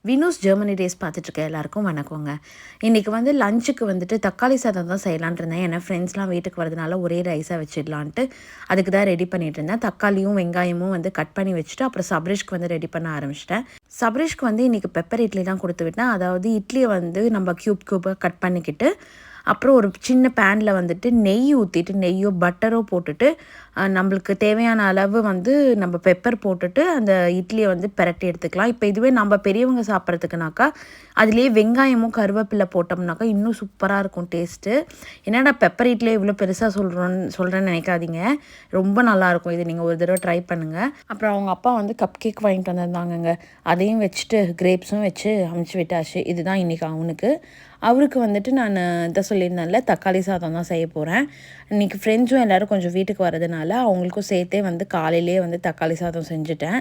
Vino's Germany days பார்த்துட்ருக்க எல்லாருக்கும் வணக்கங்க. இன்றைக்கி வந்து லஞ்சுக்கு வந்துட்டு தக்காளி சாதம் தான் செய்யலான்ட்டு இருந்தேன். ஏன்னா ஃப்ரெண்ட்ஸ்லாம் வீட்டுக்கு வரதுனால ஒரே ரைஸாக வச்சிடலான்ட்டு அதுக்கு தான் ரெடி பண்ணிட்டு இருந்தேன். தக்காளியும் வெங்காயமும் வந்து கட் பண்ணி வச்சுட்டு அப்புறம் சப்ரிஷ்க்கு வந்து ரெடி பண்ண ஆரம்பிச்சிட்டேன். சப்ரிஷ்க்கு வந்து இன்றைக்கி பெப்பர் இட்லி தான் கொடுத்து விட்டேன். அதாவது இட்லியை வந்து நம்ம க்யூபாக கட் பண்ணிக்கிட்டு அப்புறம் ஒரு சின்ன பேனில் வந்துட்டு நெய் ஊற்றிட்டு நெய்யோ பட்டரோ போட்டுட்டு நம்மளுக்கு தேவையான அளவு வந்து நம்ம பெப்பர் போட்டுட்டு அந்த இட்லியை வந்து பிரட்டி எடுத்துக்கலாம். இப்போ இதுவே நம்ம பெரியவங்க சாப்பிட்றதுக்குனாக்கா அதுலேயே வெங்காயமும் கருவேப்பிலை போட்டோம்னாக்கா இன்னும் சூப்பராக இருக்கும் டேஸ்ட்டு. என்னடா பெப்பர் இட்லியே இவ்வளோ பெருசாக சொல்கிறேன்னு நினைக்காதீங்க, ரொம்ப நல்லாயிருக்கும். இது நீங்கள் ஒரு தடவை ட்ரை பண்ணுங்கள். அப்புறம் அவங்க அப்பா வந்து கப் கேக் வாங்கிட்டு வந்திருந்தாங்கங்க, அதையும் வச்சுட்டு கிரேப்ஸும் வச்சு அமுச்சு விட்டாச்சு. இதுதான் இன்றைக்கி அவருக்கு வந்துட்டு நான் இதை சொல்லியிருந்தேன்ல, தக்காளி சாதம் தான் செய்ய போகிறேன். இன்றைக்கி ஃப்ரெண்ட்ஸும் எல்லோரும் கொஞ்சம் வீட்டுக்கு வரதுனால அவங்களுக்கும் சேர்த்தே வந்து காலையிலே வந்து தக்காளி சாதம் செஞ்சுட்டேன்.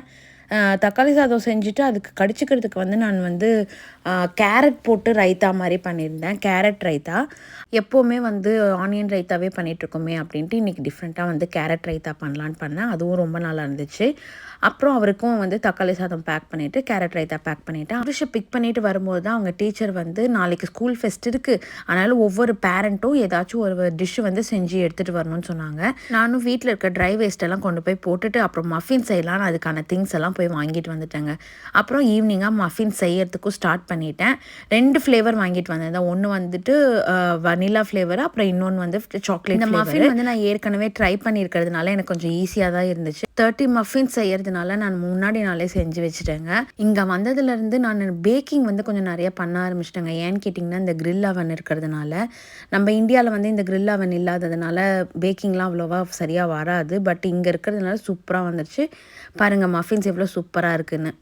தக்காளி சாதம் செஞ்சுட்டு அதுக்கு கடிச்சிக்கிறதுக்கு வந்து நான் வந்து கேரட் போட்டு ரைத்தா மாதிரி பண்ணியிருந்தேன். கேரட் ரைத்தா எப்போவுமே வந்து ஆனியன் ரைத்தாவே பண்ணிகிட்ருக்கோமே அப்படின்ட்டு இன்றைக்கி டிஃப்ரெண்ட்டாக வந்து கேரட் ரைத்தா பண்ணலான்னு பண்ணேன். அதுவும் ரொம்ப நல்லா இருந்துச்சு. அப்புறம் அவருக்கும் வந்து தக்காளி சாதம் பேக் பண்ணிவிட்டு கேரட் ரைத்தா பேக் பண்ணிவிட்டேன். அரிஷை பிக் பண்ணிவிட்டு வரும்போது தான் அவங்க டீச்சர் வந்து நாளைக்கு ஸ்கூல் ஃபெஸ்ட் இருக்குது, அதனால் ஒவ்வொரு பேரண்ட்டும் ஏதாச்சும் ஒரு டிஷ்ஷு வந்து செஞ்சு எடுத்துகிட்டு வரணும்னு சொன்னாங்க. நானும் வீட்டில் இருக்க ட்ரை வேஸ்ட்டெல்லாம் கொண்டு போய் போட்டுட்டு அப்புறம் மஃபின் செய்யலான்னு அதுக்கான திங்ஸ் எல்லாம் போய் வாங்கிட்டு வந்துட்டேங்க. அப்புறம் ஈவினிங்காக மஃபின் செய்யறதுக்கும் ஸ்டார்ட் பண்ணிட்டேன். 2 ஃப்ளேவர் வாங்கிட்டு வந்தேன். ஒன்று வந்துட்டு வனிலா ஃப்ளேவர், அப்புறம் இன்னொன்று வந்து சாக்லேட். இந்த மஃபின் வந்து நான் ஏற்கனவே ட்ரை பண்ணியிருக்கிறதுனால எனக்கு கொஞ்சம் ஈஸியாக தான் இருந்துச்சு. 30 மஃபின் செய்யறதுனால நான் முன்னாடி நாளே செஞ்சு வச்சுட்டேங்க. இங்கே வந்ததுலேருந்து நான் பேக்கிங் வந்து கொஞ்சம் நிறைய பண்ண ஆரம்பிச்சிட்டேங்க. ஏன்னு கேட்டிங்கன்னா இந்த கிரில் அவன் இருக்கிறதுனால. நம்ம இந்தியாவில் வந்து இந்த கிரில் அவன் இல்லாததுனால பேக்கிங்லாம் அவ்வளோவா சரியாக வராது. பட் இங்கே இருக்கிறதுனால சூப்பராக வந்துருச்சு. பாருங்கள் மஃபின்ஸ் எவ்வளோ சூப்பராக இருக்குன்னு.